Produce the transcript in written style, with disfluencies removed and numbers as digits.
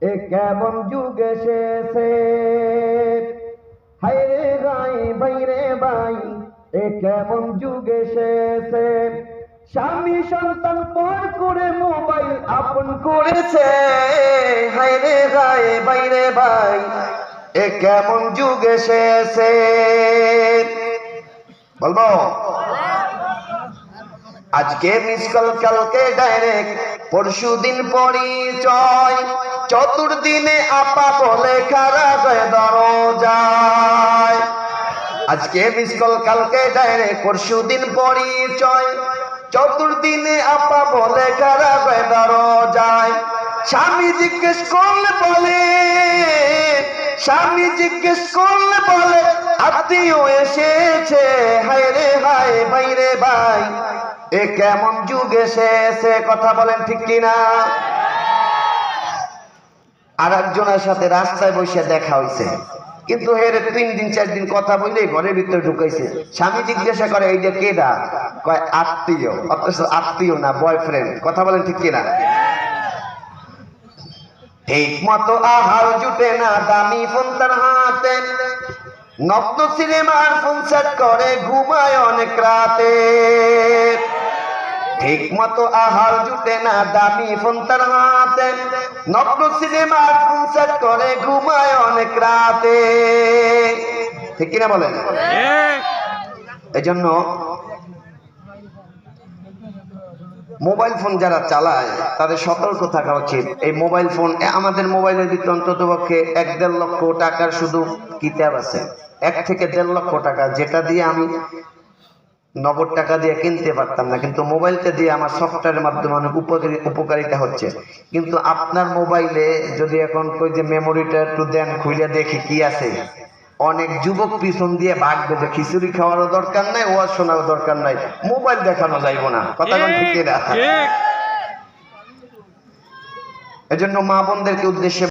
এ কেমন যুগ এসেছে, হায় রে ভাই ভাই রে ভাই, এ কেমন যুগ এসেছে। স্বামী সন্তান পর করে মোবাইল আপন করেছে, হায় রে ভাই ভাই রে ভাই, এ কেমন যুগ এসেছে। বলবো আজকে মিস কল কালকে ডাইরেক্ট, পরশু দিন পরিচয়, চতুর্দিনে আপা বলে খারাপ দরজায়। আজকে মিস কল কালকে ডাইরেক্ট, পরশু দিন পরিচয়, চতুর্দিনে আপা বলে খারাপ দরজায়। স্বামী জিজ্ঞেস করলে বলে, স্বামী জিজ্ঞেস করলে বলে আত্মীয় এসেছে, হায় রে হায় ভাই রে ভাই, এ কেমন যুগ এসেছে। কথা বলেন ঠিক কিনা? আর একজনের সাথে রাস্তায় বসে দেখা হয়েছে, কিন্তু হেরে 3 দিন 4 দিন কথা বলে ঘরের ভিতরে ঢুকাইছে। স্বামী জিজ্ঞাসা করে এইটা কেডা? কয় আত্মীয়, অথচ আত্মীয় না, বয়ফ্রেন্ড। কথা বলেন ঠিক কিনা? ঠিক মতো আহার জুটে না, দামি ফোন তার হাতে, নগ্ন সিনেমার ফোন সেট করে ঘুমায় অনেক রাতে। ঠিক মতো আহার জুটে না, দামি ফোন তার হাতে, নগ্ন সিনেমার ফোন সেট করে ঘুমায় অনেক রাতে। ঠিক কিনা বলেন? এজন্য মোবাইল ফোন যারা চালায় তাদের সতর্ক থাকা উচিত। এই মোবাইল ফোন, আমাদের মোবাইলের ভিতরে অন্তত পক্ষে 1-1.5 লক্ষ টাকার শুধু কিতাব আছে, 1 থেকে 1.5 লক্ষ টাকা, যেটা দিয়ে আমি নগদ টাকা দিয়ে কিনতে পারতাম না, কিন্তু মোবাইলটা দিয়ে আমার সফটওয়্যারের মাধ্যমে অনেক উপকারিতা হচ্ছে। কিন্তু আপনার মোবাইলে যদি এখন কই যে মেমোরিটা একটু দেন, খুলে দেখি কি আছে, অনেক যুবক পিছন দিয়ে ভাগবে যে খিচুড়ি খাওয়ারও দরকার নাই, ওয়াজ শোনারও দরকার নাই, মোবাইল দেখানো যাইব না। কথা কোন ঠিক না? এজন্য মা বোনদেরকে উদ্দেশ্যে